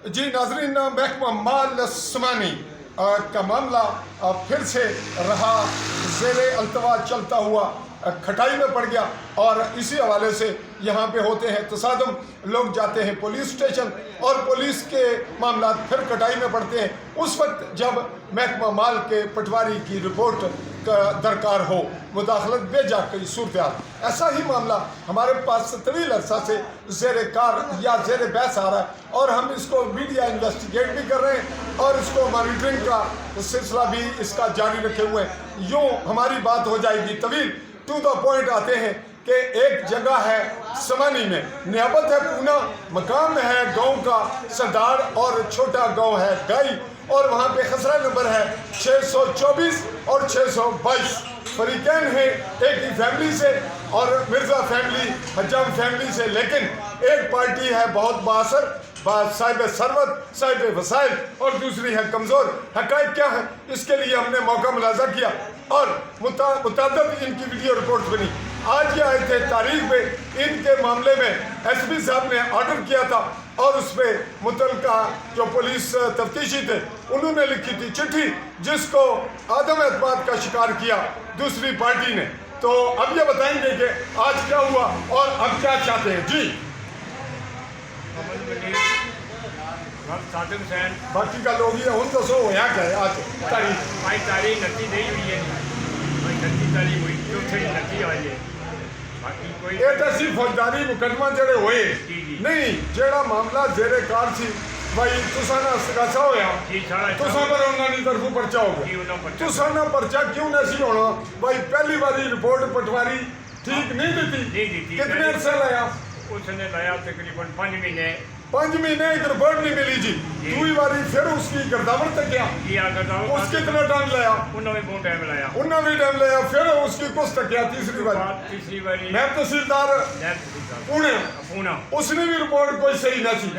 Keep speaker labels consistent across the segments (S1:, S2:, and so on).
S1: जी नाजरीन, महकमा माल समानी का मामला फिर से रहा ज़ेरे अल्तवा चलता हुआ खटाई में पड़ गया और इसी हवाले से यहाँ पे होते हैं तसादम। लोग जाते हैं पुलिस स्टेशन और पुलिस के मामला फिर कटाई में पड़ते हैं उस वक्त जब महकमा माल के पटवारी की रिपोर्ट दरकार हो, मुदाखलत बेजा कई सूरत। ऐसा ही मामला हमारे पास तवील अरसा से ज़ेर कार या ज़ेर बहस आ रहा है और हम इसको मीडिया इन्वेस्टिगेट भी कर रहे हैं और इसको मॉनिटरिंग का सिलसिला भी इसका जारी रखे हुए हैं। यूँ हमारी बात हो जाएगी तवील। टू द पॉइंट आते हैं कि एक जगह है समानी में, नियाबत है पूना, मकाम है गांव का सरदार और छोटा गांव है गाई और वहाँ पे खसरा नंबर है 624 और 622। फरीकैन है एक ही फैमिली से और मिर्ज़ा फैमिली, हजाम फैमिली से, लेकिन एक पार्टी है बहुत बासर साहिब सरवत, साहिब वसाइल और दूसरी है कमज़ोर। हक़ाइक़ क्या है इसके लिए हमने मौका मुलाजा किया और मुतादद इनकी वीडियो रिपोर्ट बनी। आज ये आए थे तारीख में इनके मामले में एसपी साहब ने ऑर्डर किया था और उस पर मुतलका जो पुलिस तफ्तीशी थे उन्होंने लिखी थी चिट्ठी जिसको आदम एतमाद का शिकार किया दूसरी पार्टी ने। तो अब ये बताएंगे कि आज क्या हुआ और अब क्या चाहते हैं। जी बाकी का लोग ये हूँ दसो होया क्या है आज
S2: तारीख नती नहीं हुई है, नती तारीख हुई चौथी नती आई है। बाकी कोई
S1: ये तो सिर्फ फौजदारी मुकदमा जड़े हुए नहीं, जेड़ा मामला जेरे कार सी भाई तुसा ना सगासा होया तुसा पर उन्होंने तरफों पर्चा होगा, तुसा ना पर्चा क्यों नहीं होना भाई? पहली बारी रिपोर्ट पटवारी ठीक नहीं देती, कितने अरसे लाया?
S2: उसने लाया तकरीबन 5 महीने।
S1: 5 महीने एक रिपोर्ट नहीं मिली जी। दूसरी बारी फिर उसकी गर्दावर तक गया, उसके कितना टाइम लाया?
S2: उन्होंने भी बहुत टाइम लाया,
S1: उन्होंने भी टाइम लाया। फिर उसकी कुछ तक गया तीसरी बारी नैब तहसीलदार पुणे उसने भी रिपोर्ट कोई सही ना सी।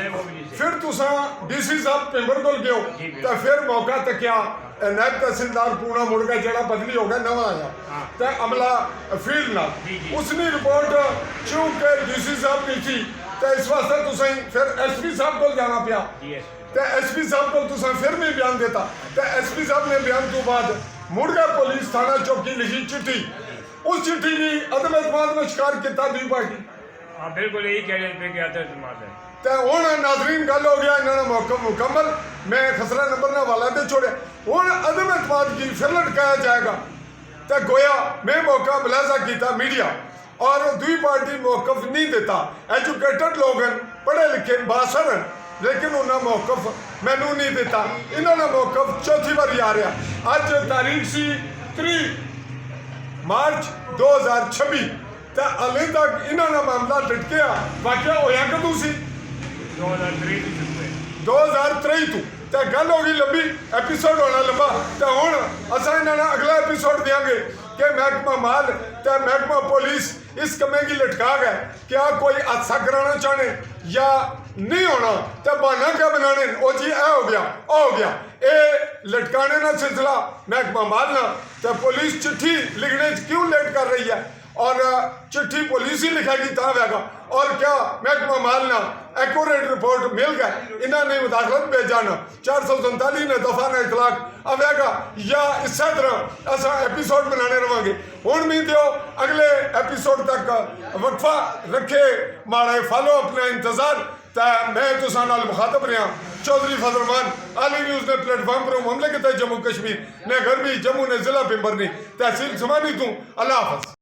S1: फिर तुसा डीसी साहब पेंबर कोल गयो तो फिर मौका तक क्या नैब तहसीलदार पूना मुड़ गया जड़ा बदली हो गया नवा आया तो अमला फील्ड ना उसने रिपोर्ट चूंकि डीसी साहब नहीं थी तो इस वास्ते तुसें फिर एसपी साहब को जाना पिया तो एसपी साहब को तुसें फिर भी बयान देता तो एसपी साहब ने बयान तो बाद मुड़ गया पुलिस थाना चौकी लिखी चिट्ठी। उस चिट्ठी की अदम एतमाद में शिकार किया दुई पार्टी।
S2: हाँ बिल्कुल यही कह रहे थे कि अदम एतमाद है।
S1: तो हूँ नाजरीन गल हो गया इन्होंने मौका मुकम्मल मैं खसरा नंबर ना वाला दे छोड़े हूँ अदम एतमाद की फिर लटकाया जाएगा तो गोया मैं मौका मुलाजा किया मीडिया और दुई पार्टी मौकफ नहीं देता। एजुकेटेड लोग पढ़े लिखे बासर लेकिन उन्हें मौकफ मैनू नहीं देता। इन्होंने मौकफ चौथी बारी आ रहा। अज तारीख सी 3 मार्च 2026 तो हाले तक इन्होंने मामला लटकिया वाकया होया कदों सी 2023 तो गल हो गई लंबी, एपीसोड होना लंबा। तो हूँ असा इन्होंने अगला एपीसोड देंगे कि महकमा माल तो महकमा पुलिस इस कमे की लटका गए। क्या कोई हादसा कराना चाहने या नहीं होना तो बहाना क्या बनाने ओ जी ए हो गया ओ हो गया ये लटकाने ना सिलसिला महकमा माल ना तो पुलिस चिट्ठी लिखने क्यों लेट कर रही है और चिट्ठी पुलिस ही लिखेगी ता वेगा और क्या महकमा माल ना एक्यूरेट रिपोर्ट मिल गए इन्होंने मुदाखलत भेजाना 447 ने दफा ने इतलाक आवेगा या इस तरह असा एपीसोड बनाने रवांगे। हूँ भी दो अगले एपीसोड तक वक्फा रखे माड़ा फॉलो अपना इंतजार तो मैं तुसा नाल मुखातब रहा चौधरी फजलरहमान आली न्यूज़ ने प्लेटफॉर्म पर हमले किए जम्मू कश्मीर ने घर भी जम्मू ने जिला पिंबर ने तहसील समानी तू। अल्लाह हाफ़िज़।